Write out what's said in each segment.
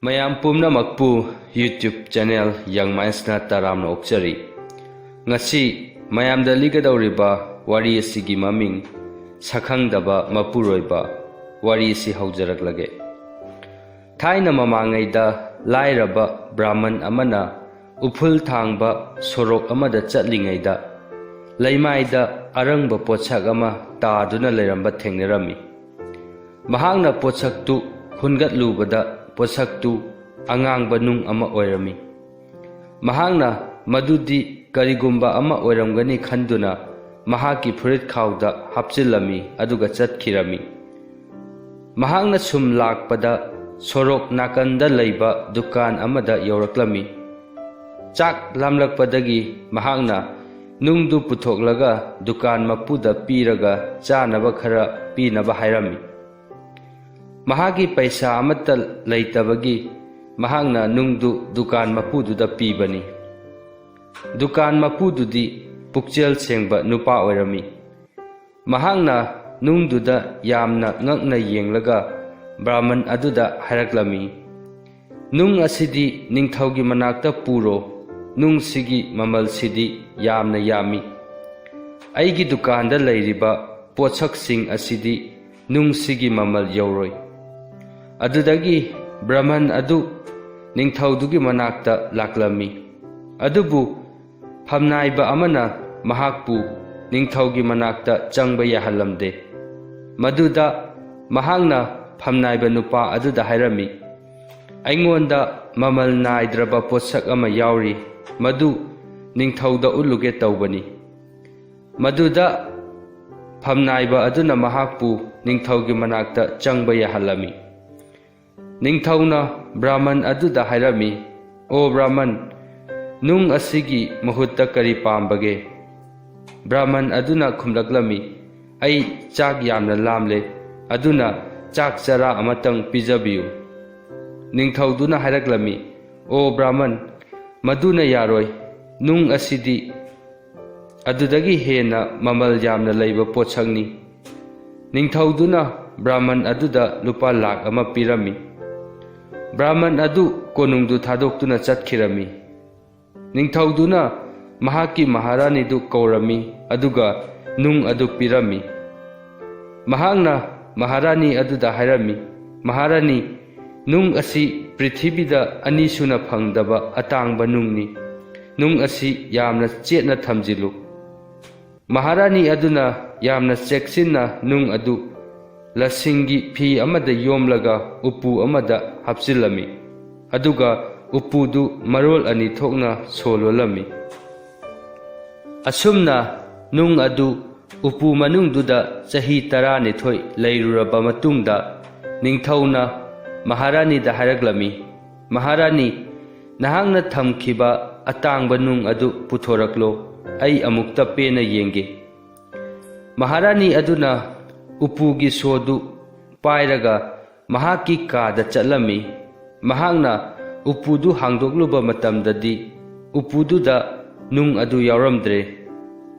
ꯃꯌꯥꯝ ꯄꯨꯝꯅꯃꯛꯄꯨ YouTube channel Young Mindsna taramna okchari. Ngasi mayamda ligadawriba wari asigi maming sakhangdaba mapuroiba wari asi haujaraklage. Thaina mamangaida lairaba Brahman amana uphul thangba sorok amada chatlingaida leimaida arangba pochak ama taaduna leiramba thengnarami. Mahangna pochaktu hungatlubada posaktu angang banung ama oirami. Mahangna madudi karigumba ama oiramgani khanduna mahaki furit khawda hapchilami aduga chatkirami. Mahangna sum lakpada sorok nakanda leiba dukan amada yauraklami. Chak lamlakpadagi mahangna nungdu puthoklaga dukan mapuda piraga chanaba khara pinaba hairami. Mahagi paisa amata leitabagi mahangna nungdu dukan mapududa pibani. Dukan mapududi pukchel sengba nupa oirami. Mahangna nungduda yamna ngakna yenglaga Brahman aduda haraklami. Nung asidi ningthaugi manakta puro nung sigi mamal sidi yamna yami. Aigi dukanda leiriba pochak sing asidi nung sigi mamal yauroi. Adudagi Brahman adu ningthaudugi manakta laklami. Adubu phamnaiba amana mahakpu ningthaugi manakta changba yahalamde. Maduda mahangna phamnaiba nupa aduda hairami. Aingonda mamal naidraba pochak ama yauri madu ningthauda uluge taubani. Maduda phamnaiba aduna mahakpu ningthaugi manakta changba yahalami. Ningthauna Brahman aduda hairami, O Brahman, nung asigi mahutta kari pambage. Brahman aduna khumlaklami, ai chak yamna lamle, aduna chak chara amatang pijabiyu. Ningthauduna hairaklami, O Brahman, maduna yaroi, nung asidi adudagi hena mamal yamna leiba pochangni. Ningthauduna Brahman aduda lupa lak ama pirami. Brahman adu konungdu thadokuna chatkirami. Ningthauduna mahaki maharani du kaurami aduga nung adu pirami. Mahangna maharani aduda hairami. Maharani nung asi prithibida anisuna phangdaba atangba nungni. Nung asi yamna chetna thamjilu. Maharani aduna yamna cheksinna nung adu lasingi phi amada yomlaga upu amada hapsilami. Aduga upudu marol ani thokna sololami. Asumna nung adu upu manungduda chahi 12 leiruraba matungda ningthauna maharani da haraglami. Maharani nahangna thamkhiba atangba nung adu puthoraklo ai amukta pena yenge. Maharani aduna upugi sodu pairaga mahaki kada chatlami. Mahangna upudu hangdokluba matamdadi upududa nung adu yauramdre.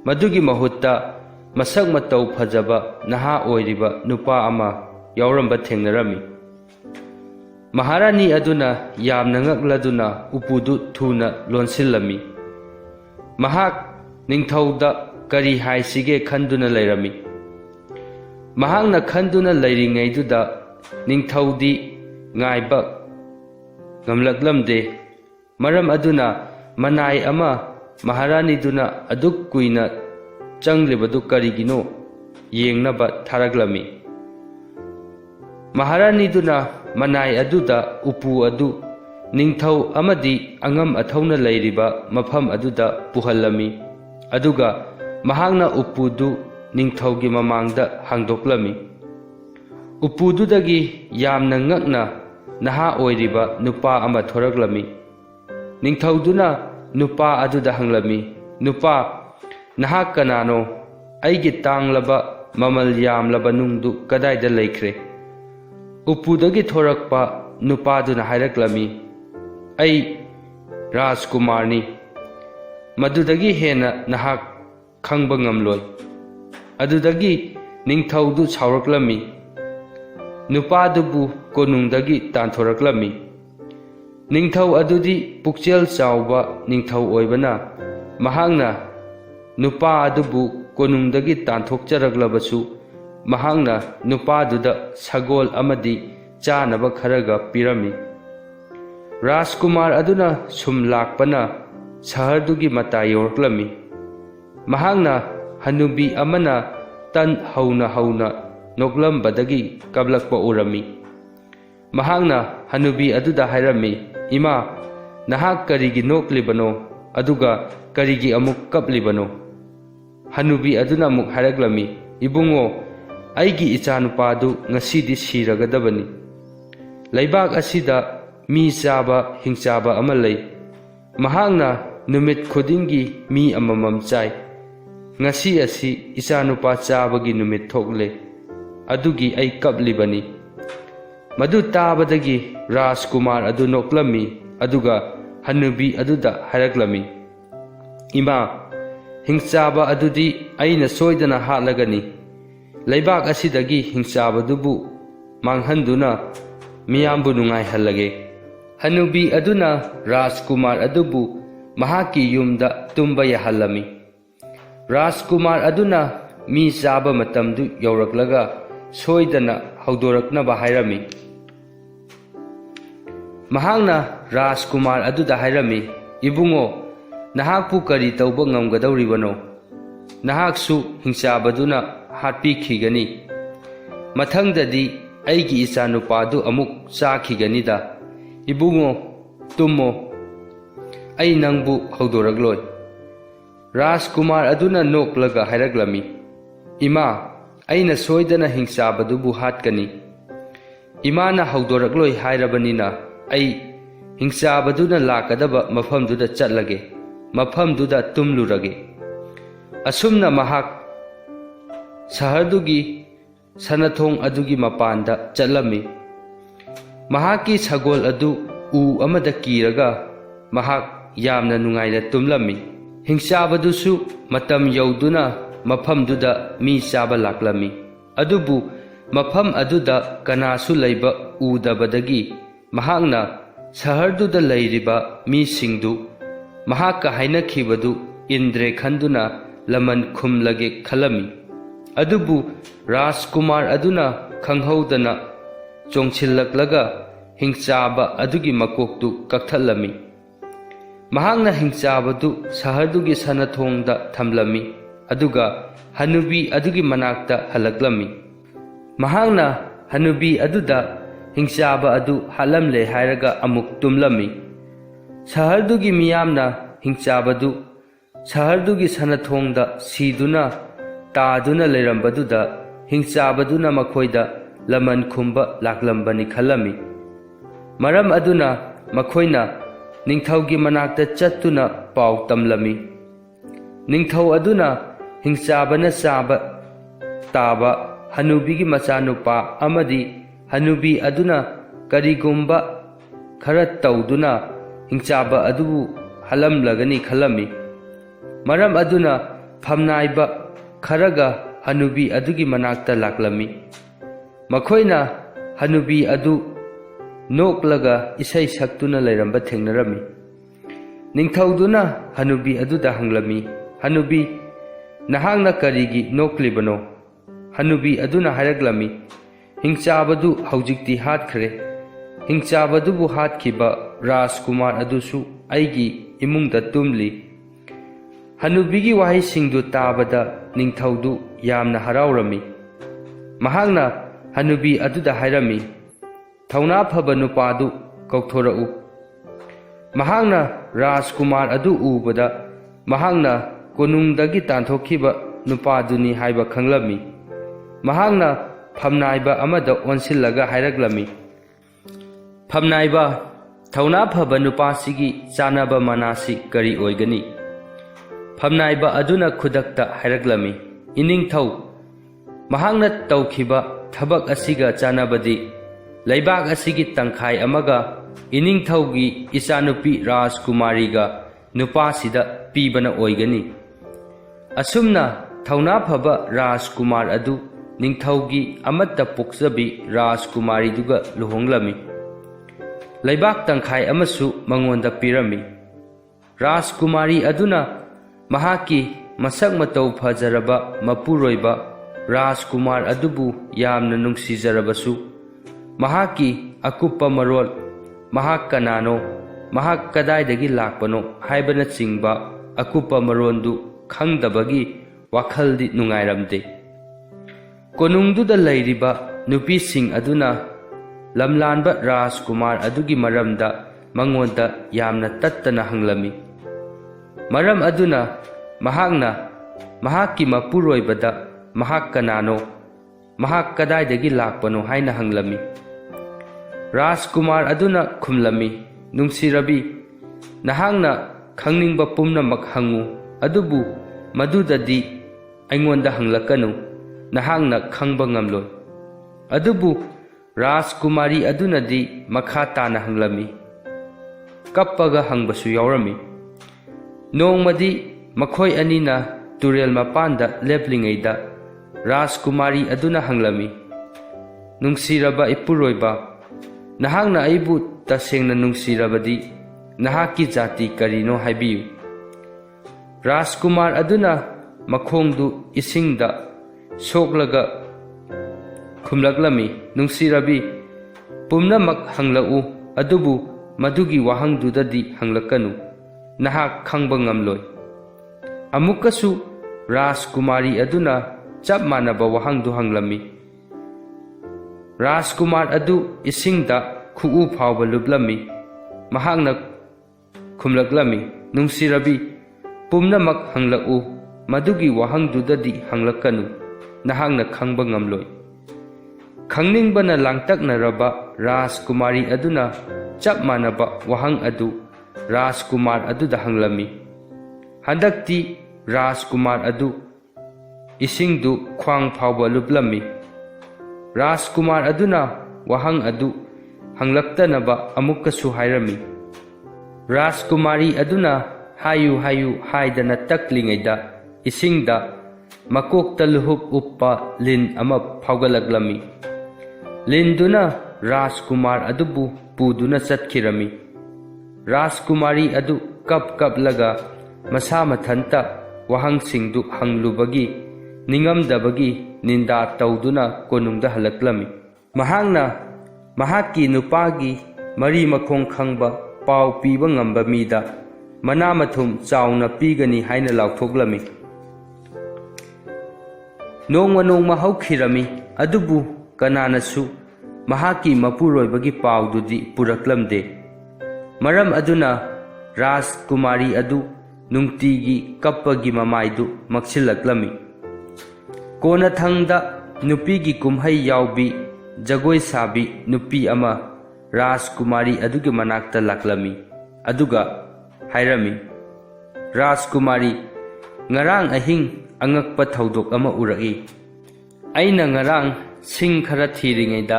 Madugi mahutta masak matau phajaba naha oiriba nupa ama yauramba thengnarami. Maharani aduna yamna ngakladuna upudu thuna lonsillami. Mahak ningthauda kari haisige khanduna leirami. Mahangna khanduna leiringaiduda ningthaudi ngaiba ngamlaklamde. Maram aduna manai ama maharani duna aduk kuina changlibadu karigino yengnaba tharaglami. Maharani duna manai aduda upu adu ningthau amadi angam athauna leiriba mafam aduda puhallami. Aduga mahangna upudu ningthaugi mamangda hangdoklami. Upududagi yamna ngakna naha oiriba nupa ama thoraklami. Ningthauduna nupa aduda hanglami. Nupa naha kanano aigi tanglaba mamal yamlaba nungdu kadaida leikre. Upudagi thorakpa nupaduna hairaklami. Ai Rajkumarni. Madudagi hena nahak khangba ngamloi. Adudagi ningthaudu chawraklami. Nupadubu konungdagi tanthoraklami. ꯅꯤꯡꯊꯧ ꯑꯗꯨꯗꯤ ꯄꯨꯛꯆꯦꯜ ꯆꯥꯎꯕ ꯅꯤꯡꯊꯧ ꯑꯣꯏꯕꯅ ꯃꯍꯥꯛꯅ ꯅꯨꯄꯥ ꯑꯗꯨꯕꯨ ꯀꯣꯅꯨꯡꯗꯒꯤ ꯇꯥꯟꯊꯣꯛꯆꯔꯛꯂꯕꯁꯨ ꯃꯍꯥꯛꯅ ꯅꯨꯄꯥꯗꯨꯗ ꯁꯒꯣꯜ ꯑꯃꯗꯤ ꯆꯥꯅꯕ ꯈꯔꯒ ꯄꯤꯔꯝꯃꯤ꯫ ꯔꯥꯖꯀꯨꯃꯥꯔ ꯑꯗꯨꯅ ꯁꯨꯝ ꯂꯥꯛꯄꯅ ꯁꯍꯔꯗꯨꯒꯤ ꯃꯇꯥꯏ ꯌꯧꯔꯛꯂꯝꯃꯤ꯫ ꯃꯍꯥꯛꯅ ꯍꯅꯨꯕꯤ ꯑꯃꯅ ꯇꯟ ꯍꯧꯅ ꯍꯧꯅ ꯅꯣꯛꯂꯝꯕꯗꯒꯤ ꯀꯞꯂꯛꯄ ꯎꯔꯝꯃꯤ꯫ ꯃꯍꯥꯛꯅ ꯍꯅꯨꯕꯤ ꯑꯗꯨꯗ ꯍꯥꯏꯔꯝꯃꯤ, "ꯏꯃꯥ, ꯅꯍꯥꯛ ꯀꯔꯤꯒꯤ ꯅꯣꯛꯂꯤꯕꯅꯣ ꯑꯗꯨꯒ ꯀꯔꯤꯒꯤ ꯑꯃꯨꯛ ꯀꯞꯂꯤꯕꯅꯣ?" ꯍꯅꯨꯕꯤ ꯑꯗꯨꯅ ꯑꯃꯨꯛ ꯍꯥꯏꯔꯛꯂꯝꯃꯤ, "ꯏꯕꯨꯡꯉꯣ, ꯑꯩꯒꯤ ꯏꯆꯥꯅꯨꯄꯥꯗꯨ ꯉꯁꯤꯗꯤ ꯁꯤꯔꯒꯗꯕꯅꯤ꯫ ꯂꯩꯕꯥꯛ ꯑꯁꯤꯗ ꯃꯤ ꯆꯥꯕ ꯍꯤꯡꯆꯥꯕ ꯑꯃ ꯂꯩ꯫ ꯃꯍꯥꯛꯅ ꯅꯨꯃꯤꯠ ꯈꯨꯗꯤꯡꯒꯤ ꯃꯤ ꯑꯃꯃꯝ ꯆꯥꯏ꯫ ꯉꯁꯤ ꯑꯁꯤ ꯏꯆꯥꯅꯨꯄꯥ ꯆꯥꯕꯒꯤ ꯅꯨꯃꯤꯠ ꯊꯣꯛꯂꯦ, ꯑꯗꯨꯒꯤ ꯑꯩ ꯀꯞꯂꯤꯕꯅꯤ." ꯃꯗꯨ ꯇꯥꯕꯗꯒꯤ ꯔꯥꯖꯀꯨꯃꯥꯔ ꯑꯗꯨ ꯅꯣꯛꯂꯝꯃꯤ ꯑꯗꯨꯒ ꯍꯅꯨꯕꯤ ꯑꯗꯨꯗ ꯍꯥꯏꯔꯛꯂꯝꯃꯤ, "ꯏꯃꯥ, ꯍꯤꯡꯆꯥꯕ ꯑꯗꯨꯗꯤ ꯑꯩꯅ ꯁꯣꯏꯗꯅ ꯍꯥꯠꯂꯒꯅꯤ꯫ ꯂꯩꯕꯥꯛ ꯑꯁꯤꯗꯒꯤ ꯍꯤꯡꯆꯥꯕꯗꯨꯕు ꯃꯥꯡꯍꯟꯗꯨꯅ ꯃꯤꯌꯥꯝꯕꯨ ꯅꯨꯡꯉꯥꯏꯍꯜꯂꯒꯦ." ꯍꯅꯨꯕꯤ ꯑꯗꯨꯅ ꯔꯥꯖꯀꯨꯃꯥꯔ ꯑꯗꯨꯕꯨ ꯃꯍꯥꯛꯀꯤ ꯌꯨꯝꯗ ꯇꯨꯝꯕ ꯌꯥꯍꯜꯂꯝꯃꯤ꯫ ꯔꯥꯖꯀꯨꯃꯥꯔ ꯑꯗꯨꯅ ꯃꯤ ꯆꯥꯕ ꯃꯇꯝꯗꯨ ꯌꯧꯔꯛꯂꯒ ꯁꯣꯏꯗꯅ ꯍꯧꯗꯣꯔꯛꯅꯕ ꯍꯥꯏꯔꯝꯃꯤ꯫ ꯃꯍꯥꯛꯅ ꯔꯥꯖꯀꯨꯃꯥꯔ ꯑꯗꯨꯗ ꯍꯥꯏꯔꯝꯃꯤ, "ꯏꯕꯨꯡꯉꯣ, ꯅꯍꯥꯛꯄꯨ ꯀꯔꯤ ꯇꯧꯕ ꯉꯝꯒꯗꯧꯔꯤꯕꯅꯣ? ꯅꯍꯥꯛꯁꯨ ꯍꯤꯡꯆꯥꯕꯗꯨꯅ ꯍꯥꯠꯄꯤꯈꯤꯒꯅꯤ꯫ ꯃꯊꯪꯗꯗꯤ ꯑꯩꯒꯤ ꯏꯆꯥꯅꯨꯄꯥꯗꯨ ꯑꯃꯨꯛ ꯆꯥꯈꯤꯒꯅꯤꯗ꯫ ꯏꯕꯨꯡꯉꯣ, ꯇꯨꯝꯃꯣ, ꯑꯩ ꯅꯪꯕꯨ ꯍꯧꯗꯣꯔꯛꯂꯣꯏ." ꯔꯥꯖꯀꯨꯃꯥꯔ ꯑꯗꯨꯅ ꯅꯣꯛꯂꯒ ꯍꯥꯏꯔꯛꯂꯝꯃꯤ, "ꯏꯃꯥ, ꯑꯩꯅ ꯁꯣꯏꯗꯅ ꯍꯤꯡꯆꯥꯕꯗꯨꯕꯨ ꯍꯥꯠꯀꯅꯤ꯫ ꯏꯃꯥꯅ ꯍꯧꯗꯣꯔꯛꯂꯣꯏ ꯍꯥꯏꯔꯕꯅꯤꯅ ꯑꯩ ꯍꯤꯡꯆꯥꯕꯗꯨꯅ ꯂꯥꯛꯀꯗꯕ ꯃꯐꯝꯗꯨꯗ ꯆꯠꯂꯒꯦ, ꯃꯐꯝꯗꯨꯗ ꯇꯨꯝꯂꯨꯔꯒꯦ." ꯑꯁꯨꯝꯅ ꯃꯍꯥꯛ ꯁꯍꯔꯗꯨꯒꯤ ꯁꯅꯊꯣꯡ ꯑꯗꯨꯒꯤ ꯃꯄꯥꯟꯗ ꯆꯠꯂꯝꯃꯤ꯫ ꯃꯍꯥꯛꯀꯤ ꯁꯒꯣꯜ ꯑꯗꯨ ꯎ ꯑꯃꯗ ꯀꯤꯔꯒ ꯃꯍꯥꯛ ꯌꯥꯝꯅ ꯅꯨꯡꯉꯥꯏꯅ ꯇꯨꯝꯂꯝꯃꯤ꯫ ꯍꯤꯡꯆꯥꯕꯗꯨꯁꯨ ꯃꯇꯝ ꯌꯧꯗꯨꯅ ꯃꯐꯝꯗꯨꯗ ꯃꯤ ꯆꯥꯕ ꯂꯥꯛꯂꯝꯃꯤ꯫ ꯑꯗꯨꯕꯨ ꯃꯐꯝ ꯑꯗꯨꯗ ꯀꯅꯥꯁꯨ ꯂꯩꯕ ꯎꯗꯕꯗꯒꯤ ꯃꯍꯥꯛꯅ ꯁꯍꯔꯗꯨꯗ ꯂꯩꯔꯤꯕ ꯃꯤꯁꯤꯡꯗꯨ ꯃꯍꯥꯛꯀ ꯍꯥꯏꯅꯈꯤꯕꯗꯨ ꯏꯟꯗ꯭ꯔꯦ ꯈꯟꯗꯨꯅ ꯂꯃꯟ ꯈꯨꯝꯂꯒꯦ ꯈꯜꯂꯝꯃꯤ꯫ ꯑꯗꯨꯕꯨ ꯔꯥꯖꯀꯨꯃꯥꯔ ꯑꯗꯨꯅ ꯈꯪꯍꯧꯗꯅ ꯆꯣꯡꯁꯤꯜꯂꯛꯂꯒ ꯍꯤꯡꯆꯥꯕ ꯑꯗꯨꯒꯤ ꯃꯀꯣꯛꯇꯨ ꯀꯛꯊꯠꯂꯝꯃꯤ꯫ ꯃꯍꯥꯛꯅ ꯍꯤꯡꯆꯥꯕꯗꯨ ꯁꯍꯔꯗꯨꯒꯤ ꯁꯅꯊꯣꯡꯗ ꯊꯝꯂꯝꯃꯤ ꯑꯗꯨꯒ ꯍꯅꯨꯕꯤ ꯑꯗꯨꯒꯤ ꯃꯅꯥꯛꯇ ꯍꯜꯂꯛꯂꯝꯃꯤ꯫ ꯃꯍꯥꯛꯅ ꯍꯅꯨꯕꯤ ꯑꯗꯨꯗ ꯍꯤꯡꯆꯥꯕ ꯑꯗꯨ ꯍꯥꯠꯂꯝꯂꯦ ꯍꯥꯏꯔꯒ ꯑꯃꯨꯛ ꯇꯨꯝꯂꯝꯃꯤ꯫ ꯁꯍꯔꯗꯨꯒꯤ ꯃꯤꯌꯥꯝꯅ ꯍꯤꯡꯆꯥꯕꯗꯨ ꯁꯍꯔꯗꯨꯒꯤ ꯁꯅꯊꯣꯡꯗ ꯁꯤꯗꯨꯅ ꯇꯥꯗꯨꯅ ꯂꯩꯔꯝꯕꯗꯨꯗ ꯍꯤꯡꯆꯥꯕꯗꯨꯅ ꯃꯈꯣꯏꯗ ꯂꯃꯟ ꯈꯨꯝꯕ ꯂꯥꯛꯂꯝꯕꯅꯤ ꯈꯜꯂꯝꯃꯤ꯫ ꯃꯔꯝ ꯑꯗꯨꯅ ꯃꯈꯣꯏꯅ ꯅꯤꯡꯊꯧꯒꯤ ꯃꯅꯥꯛꯇ ꯆꯠꯇꯨꯅ ꯄꯥꯎ ꯇꯝꯂꯝꯃꯤ꯫ ꯅꯤꯡꯊꯧ ꯑꯗꯨꯅ ꯍꯤꯡꯆꯥꯕꯅ ꯆꯥꯕ ꯇꯥꯕ ꯍꯅꯨꯕꯤꯒꯤ ꯃꯆꯥꯅꯨꯄꯥ ꯑꯃꯗꯤ ꯍꯅꯨꯕꯤ ꯑꯗꯨꯅ ꯀꯔꯤꯒꯨꯝꯕ ꯈꯔ ꯇꯧꯗꯨꯅ ꯍꯤꯡꯆꯥꯕ ꯑꯗꯨꯕꯨ ꯍꯥꯠꯂꯝꯂꯒꯅꯤ ꯈꯜꯂꯝꯃꯤ꯫ ꯃꯔꯝ ꯑꯗꯨꯅ ꯐꯝꯅꯥꯏꯕ ꯈꯔꯒ ꯍꯅꯨꯕꯤ ꯑꯗꯨꯒꯤ ꯃꯅꯥꯛꯇ ꯂꯥꯛꯂꯝꯃꯤ꯫ ꯃꯈꯣꯏꯅ ꯍꯅꯨꯕꯤ ꯑꯗꯨ ꯅꯣꯛꯂꯒ ꯏꯁꯩ ꯁꯛꯇꯨꯅ ꯂꯩꯔꯝꯕ ꯊꯦꯡꯅꯔꯝꯃꯤ꯫ ꯅꯤꯡꯊꯧꯗꯨꯅ ꯍꯅꯨꯕꯤ ꯑꯗꯨꯗ ꯍꯪꯂꯝꯃꯤ, "ꯍꯅꯨꯕꯤ, ꯅꯍꯥꯛꯅ ꯀꯔꯤꯒꯤ ꯅꯣꯛꯂꯤꯕꯅꯣ?" ꯍꯅꯨꯕꯤ ꯑꯗꯨꯅ ꯍꯥꯏꯔꯛꯂꯝꯃꯤ, "ꯍꯤꯡꯆꯥꯕꯗꯨ ꯍꯧꯖꯤꯛꯇꯤ ꯍꯥꯠꯈ꯭ꯔꯦ꯫ ꯍꯤꯡꯆꯥꯕꯗꯨꯕꯨ ꯍꯥꯠꯈꯤꯕ ꯔꯥꯖꯀꯨꯃꯥꯔ ꯑꯗꯨꯁꯨ ꯑꯩꯒꯤ ꯏꯃꯨꯡꯗ ꯇꯨꯝꯂꯤ." ꯍꯅꯨꯕꯤꯒꯤ ꯋꯥꯍꯩꯁꯤꯡꯗꯨ ꯇꯥꯕꯗ ꯅꯤꯡꯊꯧꯗꯨ ꯌꯥꯝꯅ ꯍꯔꯥꯎꯔꯝꯃꯤ꯫ ꯃꯍꯥꯛꯅ ꯍꯅꯨꯕꯤ ꯑꯗꯨꯗ ꯍꯥꯏꯔꯝꯃꯤ, "ꯊꯧꯅꯥ ꯐꯕ ꯅꯨꯄꯥꯗꯨ ꯀꯧꯊꯣꯔꯛꯎ." ꯃꯍꯥꯛꯅ ꯔꯥꯖꯀꯨꯃꯥꯔ ꯑꯗꯨ ꯎꯕꯗ ꯃꯍꯥꯛꯅ ꯀꯣꯅꯨꯡꯗꯒꯤ ꯇꯥꯟꯊꯣꯛꯈꯤꯕ ꯅꯨꯄꯥꯗꯨꯅꯤ ꯍꯥꯏꯕ ꯈꯪꯂꯝꯃꯤ꯫ ꯃꯍꯥꯛꯅ ꯐꯝꯅꯥꯏꯕ ꯑꯃꯗ ꯑꯣꯟꯁꯤꯜꯂꯒ ꯍꯥꯏꯔꯛꯂꯝꯃꯤ, "ꯐꯝꯅꯥꯏꯕ, ꯊꯧꯅꯥ ꯐꯕ ꯅꯨꯄꯥꯁꯤꯒꯤ ꯆꯥꯅꯕ ꯃꯅꯥꯁꯤ ꯀꯔꯤ ꯑꯣꯏꯒꯅꯤ?" ꯐꯝꯅꯥꯏꯕ ꯑꯗꯨꯅ ꯈꯨꯗꯛꯇ ꯍꯥꯏꯔꯛꯂꯝꯃꯤ, "ꯏꯅꯤꯡꯊꯧ, ꯃꯍꯥꯛꯅ ꯇꯧꯈꯤꯕ ꯊꯕꯛ ꯑꯁꯤꯒ ꯆꯥꯅꯕꯗꯤ ꯂꯩꯕꯥꯛ ꯑꯁꯤꯒꯤ ꯇꯪꯈꯥꯏ ꯑꯃꯒ ꯏꯅꯤꯡꯊꯧꯒꯤ ꯏꯆꯥꯅꯨꯄꯤ ꯔꯥꯖꯀꯨꯃꯥꯔꯤꯒ ꯅꯨꯄꯥꯁꯤꯗ ꯄꯤꯕꯅ ꯑꯣꯏꯒꯅꯤ." ꯑꯁꯨꯝꯅ ꯊꯧꯅꯥ ꯐꯕ ꯔꯥꯖꯀꯨꯃꯥꯔ ꯑꯗꯨ ꯅꯤꯡꯊꯧꯒꯤ ꯑꯃꯠꯇ ꯄꯣꯛꯆꯕꯤ ꯔꯥꯖꯀꯨꯃꯥꯔꯤꯗꯨꯒ ꯂꯨꯍꯣꯡꯂꯝꯃꯤ꯫ leibak tangkhai amasu mangonda pirami. Rajkumari aduna mahaki masak matau phajaraba mapuroiba Rajkumar adubu yamna nungsijarabasu mahaki akupa marol mahak kanano mahak kadaidagi lakpano haibana chingba akupa marondu khangdabagi wakhaldi nungairamde. Konungduda lairiba nupising aduna lamlanba Rajkumar adugi maramda mangonda yamna tattana hanglami. Maram aduna mahakna mahaki mapuroibada mahak kanano mahak kadaidagi lakpano haina hanglami. Rajkumar aduna khumlami, nungsirabi nahangna khangningba pumnamak hangu adubu madudadi aingonda hanglakanu nahangna khangba ngamloi. Adubu Rajkumari adunadi makha tana hanglami, kappaga hangbasu yaurami. Nongmadi makhoi anina turel mapanda leplingaida Rajkumari aduna hanglami, nungsiraba ipuroiba nahangna aibu tasengna nungsirabadi nahaki jati karino haibiyu. Rajkumar aduna makhongdu isingda soklaga khumlaklami, nungsirabi pumnamak hanglau adubu madugi wahangdudadi hanglakanu nahak khangba ngamloi. Amukasu Rajkumari aduna chap manaba wahangdu hanglami. Rajkumar adu isingda khuu phawba lublami, mahakna khumlaklami, nungsirabi pumnamak hanglau madugi wahangdudadi hanglakanu nahakna khangba ngamloi. Khangningbana langtaknaraba Rajkumari aduna chap manaba wahang adu Rajkumar aduda hanglami. Handakti Rajkumar adu isingdu khwang phawba lublami. Rajkumar aduna wahang adu hanglaktanaba amukasu hairami. Rajkumari aduna hayu hayu haidana taklingaida isingda makokta luhup uppa lin ama phawgalaklami. Linduna Rajkumar adubu puduna chatkirami. Rajkumari adu kap laga masa mathanta wahangsingdu hanglubagi ningamdabagi ninda tauduna konungda halaklami. Mahangna mahaki nupagi mari makhong khangba pau piba ngamba mida manamathum chauna pigani haina lauthoklami. Nongma haukhirami adubu kananasu mahaki mapuroibagi paududi puraklamde. Maram aduna Rajkumari adu nungtigi kappagi mamaidu maksilaklami. Kona thangda nupigi kumhai yaubi jagoi sabi nupi ama Rajkumari adugi manakta laklami. Aduga hairami, Rajkumari ngarang ahing angakpa thaudok ama uraki. Aina ngarang sing khara thiringaida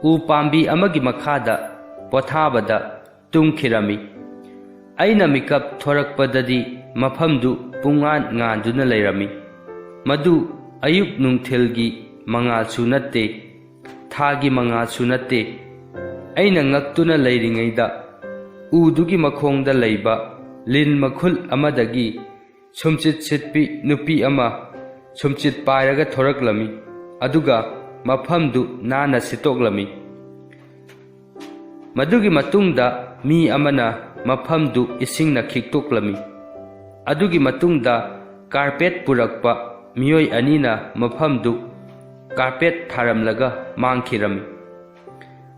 u pambi amagi makhada pothabada tungkhirami. Aina mikap thorakpadadi mafamdu pungan nganduna leirami. Madu ayuk nungthilgi mangalsu natte, thagi mangalsu natte. Aina ngaktuna leiringaida udugi makhongda leiba lin makhul amadagi sumchit sitpi nupi ama sumchit pairaga thoraklami. Aduga mafamdu nana sitoklami. Madugi matungda mi amana mafamdu isingna khiktoklami. Adugi matungda carpet purakpa miyoi anina mafamdu carpet tharamlaga mangkhirami.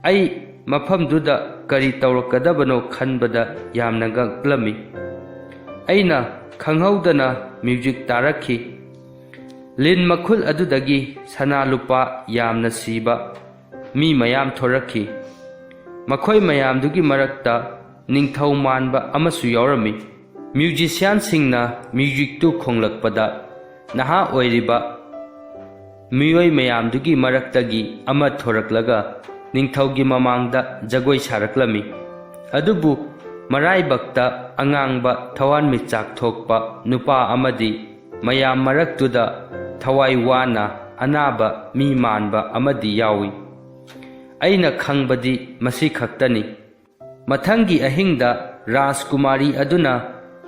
Ai mafamduda kari tawrakadabano khanbada yamna gaklami. Aina khanghaudana music tarakhi. Lin makhul adudagi sana lupa yamna siba mi mayam thorakhi. Makhoi mayamdugi marakta ningthau manba amasu yaurami. Musician singna music tu khonglakpada naha oiriba miyoi mayamdugi maraktagi ama thoraklaga ningthaugi mamangda jagoi saraklami. Adubu marai bakta angangba thawan michak thokpa nupa amadi mayam maraktuda thawai wana anaba mi manba amadi yawi. Aina khangbadi masi khaktani. Mathangi ahingda Rajkumari aduna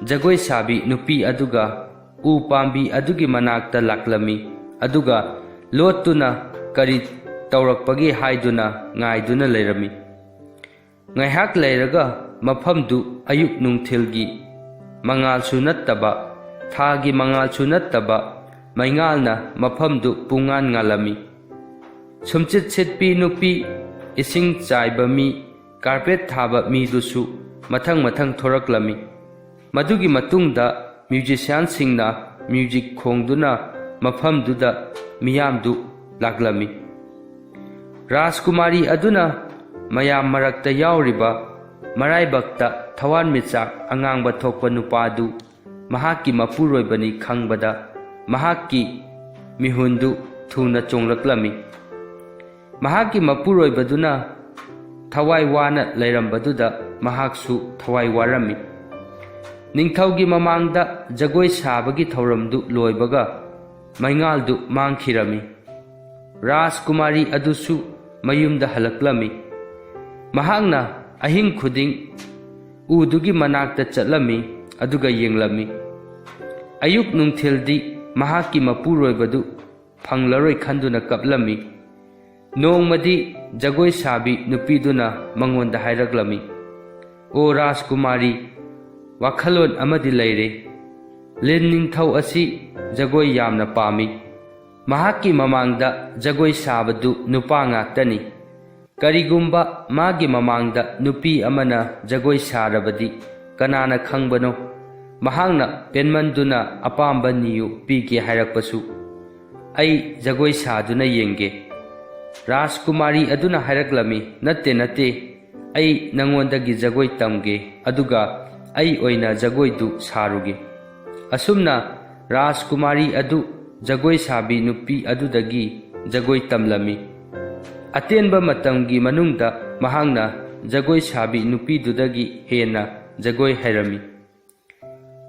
jagoi sabi nupi aduga u pambi adugi manakta laklami aduga lotuna kari taurakpagi haiduna ngaiduna leirami. Ngaihak leiraga mafamdu ayuk nungthilgi mangal sunattaba thagi mangal sunattaba maingalna mafamdu pungan ngalami. Sumchit sitpi nupi ising chaiba mi carpet thaba mi dusu mathang thoraklami. Madugi matungda musician singna music khongduna mafamduda miyamdu laklami. Rajkumari aduna mayam marakta yauriba maraibakta thawan michak angangba thokpa nupadu mahakki mapuroibani khangbada mahakki mihundu thuna chonglaklami. Mahakki mapuroibaduna thawai wana leirambaduna mahaksu thawai warami. Ningthaugi mamangda jagoi sabagi thauramdu loibaga maingaldu mangkhirami. Rajkumari adusu mayumda halaklami. Mahakna ahing khuding udugi manakta chatlami aduga yenglami. Ayuk nungthildi mahakki mapuroibadu phanglaroi khanduna kaplami. Nongmadi jagoi sabi nupiduna mangonda hairaklami. O Rajkumari, wakhalon amadi leire. Lin ningthau asi jagoi yamna pami. Mahakki mamangda jagoi sabadu nupa ngaktani. Karigumba magi mamangda nupi amana jagoi sarabadi kanana khangbano. Mahangna penmanduna apamba niyu pige hairakpasu. Ai jagoi saduna yenge. Rajkumari aduna hairaklami natte ai nangondagi jagoi tamge aduga ai oina jagoi du saruge. Asumna Rajkumari adu jagoi sabi nupi adudagi jagoi tamlami. Atenba matamgi manungda mahangna jagoi sabi nupi dudagi hena jagoi hairami.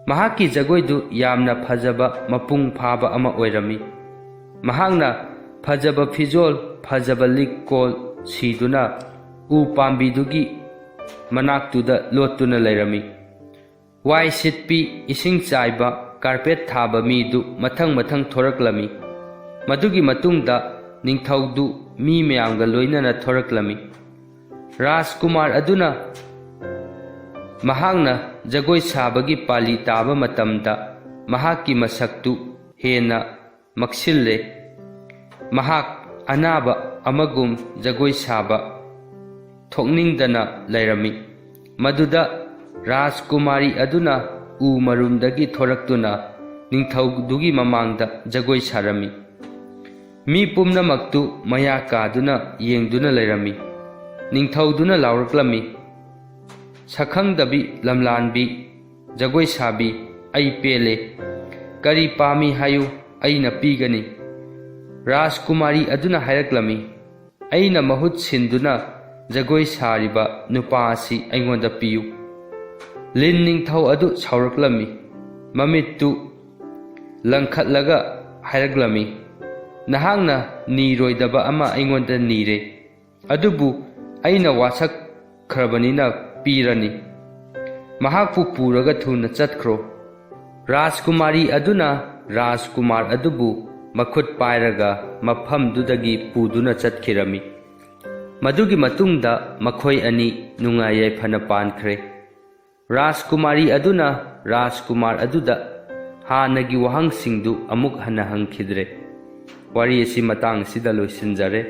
Mahakki jagoi du yamna phajaba mapung phaba ama oirami. Mahangna phajaba fijol phajaba likkol siduna u pambidugi manaktuda lotuna leirami. Wai sitpi ising chaiba carpet thaba midu mathang thoraklami. Madugi matungda ningthaudu mi mayamga loinana thoraklami. Rajkumar aduna mahangna jagoi sabagi pali taba matamda mahakki masaktu hena maksille. Mahak anaba amagum jagoi saba thokningdana leirami. Maduda Rajkumari aduna u marumdagi thoraktuna ningthaudugi mamangda jagoi sarami. Mi pumnamaktu maya kaduna yengduna leirami. Ningthauduna lauraklami. Sakhangdabi lamlanbi jagoi sabi ai pele kari pami hayu aina pigani. Rajkumari aduna hairaklami. Aina mahut sinduna jagoi sariba nupa asi aingonda piyu. Lin ningthau adu sauraklami. Mamittu langkhatlaga hairaklami. Nahangna niroidaba ama aingonda nire. Adubu aina wasak khrabanina pirani. Mahakpu puraga thuna chatkro. Rajkumari aduna Rajkumar adubu makhut pairaga mafamdudagi puduna chatkirami. Madugi matungda makhoi ani nungai yaifana pankhre. Rajkumari aduna Rajkumar aduda hanagi wahangsingdu amuk hana hangkhidre. Wari asi matang sida loisinjare.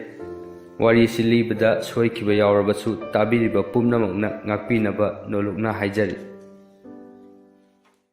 Wari si libada soikiba yaurabasu tabiriba pumnamakna ngakpinaba nolokna haijari.